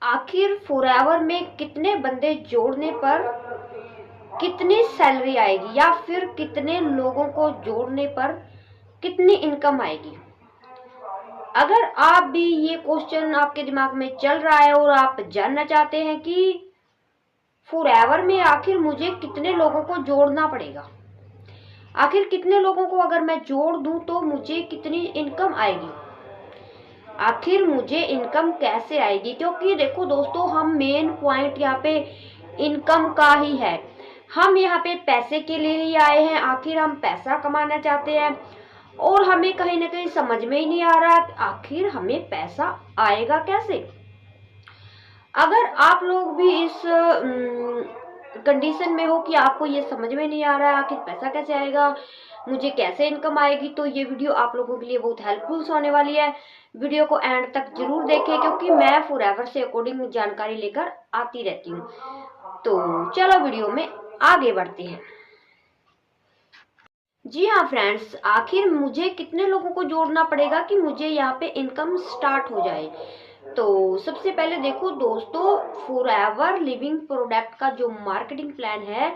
आखिर फॉरएवर में कितने बंदे जोड़ने पर कितनी सैलरी आएगी, या फिर कितने लोगों को जोड़ने पर कितनी इनकम आएगी। अगर आप भी ये क्वेश्चन आपके दिमाग में चल रहा है और आप जानना चाहते हैं कि फॉरएवर में आखिर मुझे कितने लोगों को जोड़ना पड़ेगा, आखिर कितने लोगों को अगर मैं जोड़ दूं तो मुझे कितनी इनकम आएगी, आखिर मुझे इनकम कैसे आएगी। क्योंकि देखो दोस्तों, हम मेन पॉइंट यहाँ पे इनकम का ही है। हम यहाँ पे पैसे के लिए ही आए हैं, आखिर हम पैसा कमाना चाहते हैं और हमें कहीं ना कहीं समझ में ही नहीं आ रहा आखिर हमें पैसा आएगा कैसे। अगर आप लोग भी इस कंडीशन में हो कि आपको ये समझ में नहीं आ रहा है आखिर पैसा कैसे आएगा, मुझे कैसे इनकम आएगी, तो ये वीडियो आप लोगों के लिए बहुत हेल्पफुल होने वाली है। वीडियो को एंड तक जरूर देखें क्योंकि मैं फॉरएवर से अकॉर्डिंग जानकारी लेकर आती रहती हूँ। तो चलो वीडियो में आगे बढ़ते हैं। जी हाँ फ्रेंड्स, आखिर मुझे कितने लोगों को जोड़ना पड़ेगा कि मुझे यहाँ पे इनकम स्टार्ट हो जाए। तो सबसे पहले देखो दोस्तों, फॉरएवर लिविंग प्रोडक्ट का जो मार्केटिंग प्लान है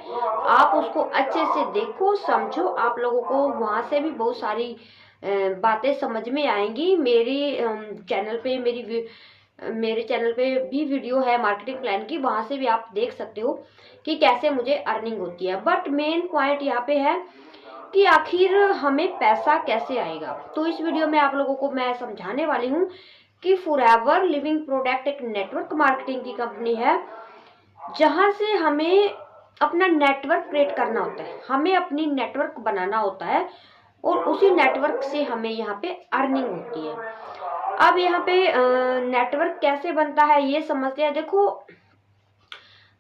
आप उसको अच्छे से देखो, समझो। आप लोगों को वहां से भी बहुत सारी बातें समझ में आएंगी। मेरे चैनल पे भी वीडियो है मार्केटिंग प्लान की, वहां से भी आप देख सकते हो कि कैसे मुझे अर्निंग होती है। बट मेन पॉइंट यहाँ पे है कि आखिर हमें पैसा कैसे आएगा। तो इस वीडियो में आप लोगों को मैं समझाने वाली हूँ कि फॉरएवर लिविंग प्रोडक्ट एक नेटवर्क मार्केटिंग की कंपनी है, जहां से हमें अपना नेटवर्क क्रिएट करना होता है, हमें अपनी नेटवर्क बनाना होता है और उसी नेटवर्क से हमें यहाँ पे अर्निंग होती है। अब यहाँ पे नेटवर्क कैसे बनता है ये समझते हैं। देखो,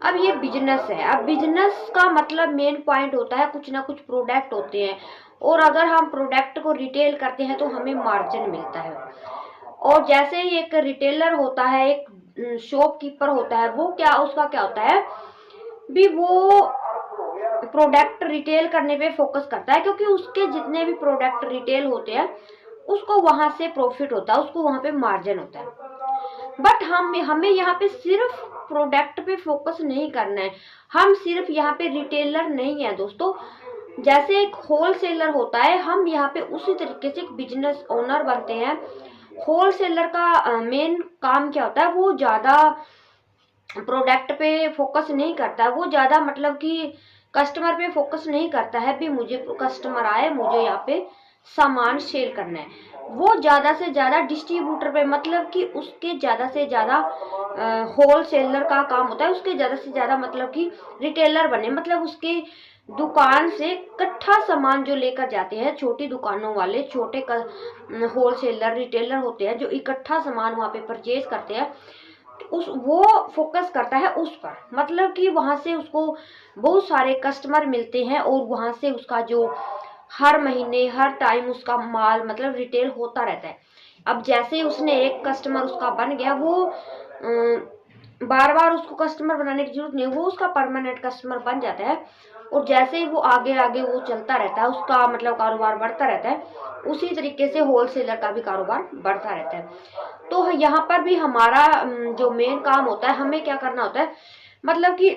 अब ये बिजनेस है। अब बिजनेस का मतलब मेन पॉइंट होता है कुछ ना कुछ प्रोडक्ट होते हैं और अगर हम प्रोडक्ट को रिटेल करते हैं तो हमें मार्जिन मिलता है। और जैसे ही एक रिटेलर होता है, एक शॉपकीपर होता है, वो उसका क्या होता है भी, वो प्रोडक्ट रिटेल करने पे फोकस करता है क्योंकि उसके जितने भी प्रोडक्ट रिटेल होते हैं उसको वहां से प्रॉफिट होता है, उसको वहां पे मार्जिन होता है। बट हमें यहाँ पे सिर्फ प्रोडक्ट पे फोकस नहीं करना है, हम सिर्फ यहाँ पे रिटेलर नहीं है दोस्तों। जैसे एक होलसेलर होता है, हम यहाँ पे उसी तरीके से एक बिजनेस ओनर बनते हैं। होलसेलर का मेन काम क्या होता है, वो ज्यादा प्रोडक्ट पे फोकस नहीं करता, वो ज्यादा मतलब कि कस्टमर पे फोकस नहीं करता है भी मुझे कस्टमर आए, मुझे यहाँ पे सामान सेल करना है। वो ज्यादा से ज्यादा डिस्ट्रीब्यूटर पे, मतलब कि उसके ज्यादा से ज्यादा होलसेलर का काम होता है, उसके ज्यादा से ज्यादा मतलब कि रिटेलर बने, मतलब उसके दुकान से इकट्ठा सामान जो लेकर जाते हैं, छोटी दुकानों वाले, छोटे होलसेलर रिटेलर होते हैं जो इकट्ठा सामान वहां पे परचेज करते हैं, वो फोकस करता है उस पर। मतलब कि वहां से उसको बहुत सारे कस्टमर मिलते हैं और वहां से उसका जो हर महीने हर टाइम उसका माल मतलब रिटेल होता रहता है। अब जैसे उसने एक कस्टमर उसका बन गया, वो बार बार उसको कस्टमर बनाने की जरूरत नहीं, वो उसका परमानेंट कस्टमर बन जाता है। और जैसे ही वो आगे आगे वो चलता रहता है, उसका मतलब कारोबार बढ़ता रहता है, उसी तरीके से होलसेलर का भी कारोबार बढ़ता रहता है। तो यहाँ पर भी हमारा जो मेन काम होता है, हमें क्या करना होता है, मतलब कि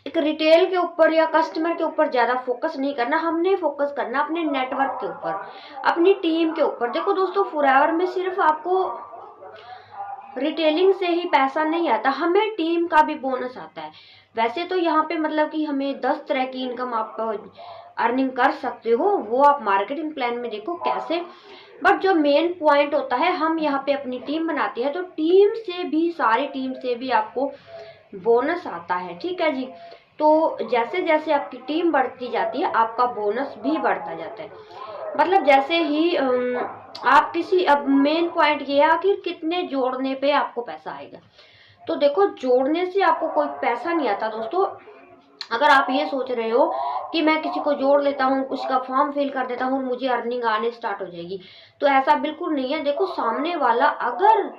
एक रिटेल के ऊपर या कस्टमर के ऊपर ज्यादा फोकस नहीं करना, हमने फोकस करना अपने नेटवर्क के ऊपर, अपनी टीम के ऊपर। देखो दोस्तों, फॉरएवर में सिर्फ आपको रिटेलिंग से ही पैसा नहीं आता, हमें टीम का भी बोनस आता है। वैसे तो यहाँ पे मतलब कि हमें 10 तरह की इनकम आप अर्निंग कर सकते हो, वो आप मार्केटिंग प्लान में देखो कैसे। बट जो मेन पॉइंट होता है, हम यहाँ पे अपनी टीम बनाते हैं तो टीम से भी, सारी टीम से भी आपको बोनस आता है। ठीक है जी। तो जैसे जैसे आपकी टीम बढ़ती जाती है आपका बोनस भी बढ़ता जाता है। मतलब जैसे ही आप किसी, अब मेन पॉइंट ये है आखिर कितने जोड़ने पे आपको पैसा आएगा। तो देखो, जोड़ने से आपको कोई पैसा नहीं आता दोस्तों। अगर आप ये सोच रहे हो कि मैं किसी को जोड़ लेता हूँ, उसका फॉर्म फिल कर देता हूँ, मुझे अर्निंग आने स्टार्ट हो जाएगी, तो ऐसा बिल्कुल नहीं है। देखो, सामने वाला अगर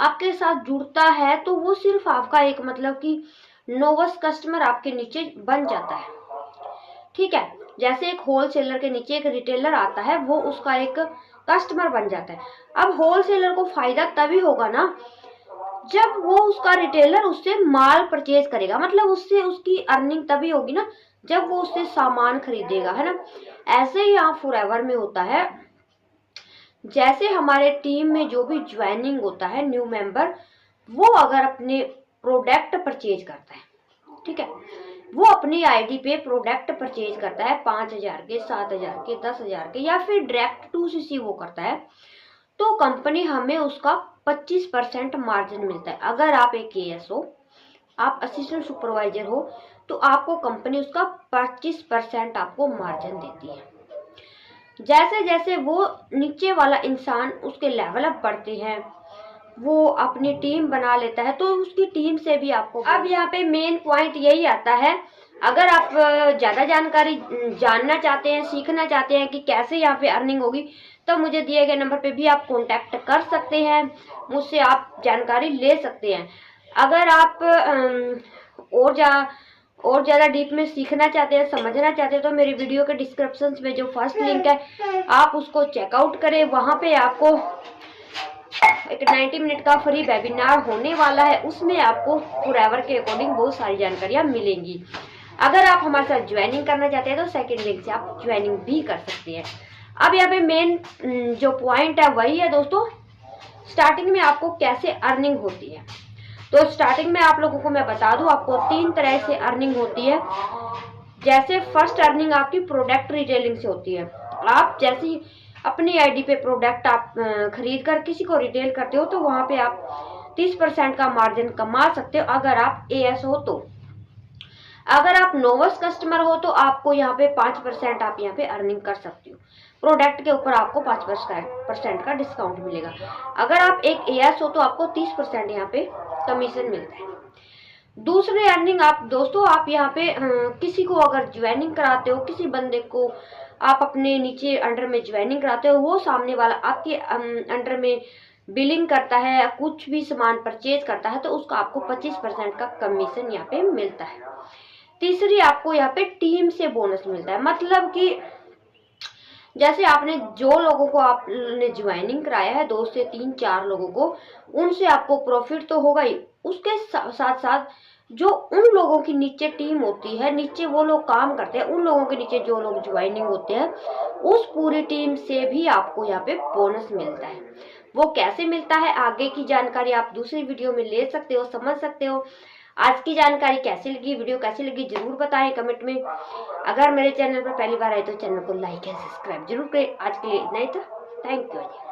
आपके साथ जुड़ता है तो वो सिर्फ आपका एक मतलब कि नोवस कस्टमर आपके नीचे बन जाता है। ठीक है, जैसे एक होलसेलर के नीचे एक रिटेलर आता है, वो उसका एक कस्टमर बन जाता है। अब होलसेलर को फायदा तभी होगा ना जब वो उसका रिटेलर उससे माल परचेज करेगा, मतलब उससे उसकी अर्निंग तभी होगी ना जब वो उससे सामान खरीदेगा, है ना। ऐसे ही यहाँ फॉरएवर में होता है। जैसे हमारे टीम में जो भी ज्वाइनिंग होता है न्यू मेंबर, वो अगर अपने प्रोडक्ट परचेज करता है, ठीक है, वो अपनी आईडी पे प्रोडक्ट परचेज करता है 5,000 के, 7,000 के, 10,000 के, या फिर डायरेक्ट टू सीसी वो करता है, तो कंपनी हमें उसका 25% मार्जिन मिलता है। अगर आप एक एएस हो, आप असिस्टेंट सुपरवाइजर हो, तो आपको कंपनी उसका 25% आपको मार्जिन देती है। जैसे जैसे वो नीचे वाला इंसान उसके लेवल अप बढ़ते हैं, वो अपनी टीम बना लेता है, तो उसकी टीम से भी आपको। अब यहाँ पे मेन पॉइंट यही आता है, अगर आप ज़्यादा जानकारी जानना चाहते हैं, सीखना चाहते हैं कि कैसे यहाँ पे अर्निंग होगी, तो मुझे दिए गए नंबर पे भी आप कांटेक्ट कर सकते हैं, मुझसे आप जानकारी ले सकते हैं। अगर आप और ज़्यादा डीप में सीखना चाहते हैं, समझना चाहते हैं, तो मेरी वीडियो के डिस्क्रिप्शन में जो फर्स्ट लिंक है आप उसको चेकआउट करें। वहाँ पे आपको एक 90 मिनट का फ्री वेबिनार होने वाला है, उसमें आपको फॉरएवर के अकॉर्डिंग बहुत सारी जानकारियाँ मिलेंगी। अगर आप हमारे साथ ज्वाइनिंग करना चाहते हैं तो सेकेंड लिंक से आप ज्वाइनिंग भी कर सकते हैं। अब यहाँ पे मेन जो पॉइंट है वही है दोस्तों, स्टार्टिंग में आपको कैसे अर्निंग होती है। तो स्टार्टिंग में आप लोगों को मैं बता दूं, आपको 3 तरह से अर्निंग होती है। जैसे फर्स्ट अर्निंग आपकी प्रोडक्ट रिटेलिंग से होती है। आप जैसे ही अपनी आईडी पे प्रोडक्ट आप खरीद कर किसी को रिटेल करते हो, तो वहां पे आप 30% का मार्जिन कमा सकते हो, अगर आप एएस हो तो। अगर आप नोवस कस्टमर हो तो आपको यहाँ पे 5% आप यहाँ पे अर्निंग कर सकते हो। प्रोडक्ट के ऊपर आपको 5% का डिस्काउंट मिलेगा। अगर आप एक एएस हो तो आपको 30% यहाँ पे कमीशन मिलता है। दूसरी अर्निंग आप दोस्तों, आप यहाँ पे किसी को अगर ज्वाइनिंग कराते हो, किसी बंदे को आप अपने नीचे अंडर में ज्वाइनिंग कराते हो, वो सामने वाला आपके अंडर में बिलिंग करता है, कुछ भी सामान परचेज करता है, तो उसका आपको 25% का कमीशन यहाँ पे मिलता है। तीसरी आपको यहाँ पे टीम से बोनस मिलता है, मतलब कि जैसे आपने जो लोगों को आपने ज्वाइनिंग कराया है, 2 से 3 4 लोगों को, उनसे आपको प्रॉफिट तो होगा ही, उसके साथ साथ जो उन लोगों की नीचे टीम होती है, नीचे वो लोग काम करते हैं, उन लोगों के नीचे जो लोग ज्वाइनिंग होते हैं, उस पूरी टीम से भी आपको यहाँ पे बोनस मिलता है। वो कैसे मिलता है, आगे की जानकारी आप दूसरी वीडियो में ले सकते हो, समझ सकते हो। आज की जानकारी कैसी लगी, वीडियो कैसी लगी, जरूर बताएं कमेंट में। अगर मेरे चैनल पर पहली बार आए तो चैनल को लाइक एंड सब्सक्राइब जरूर करें। आज के लिए इतना ही था। Thank you.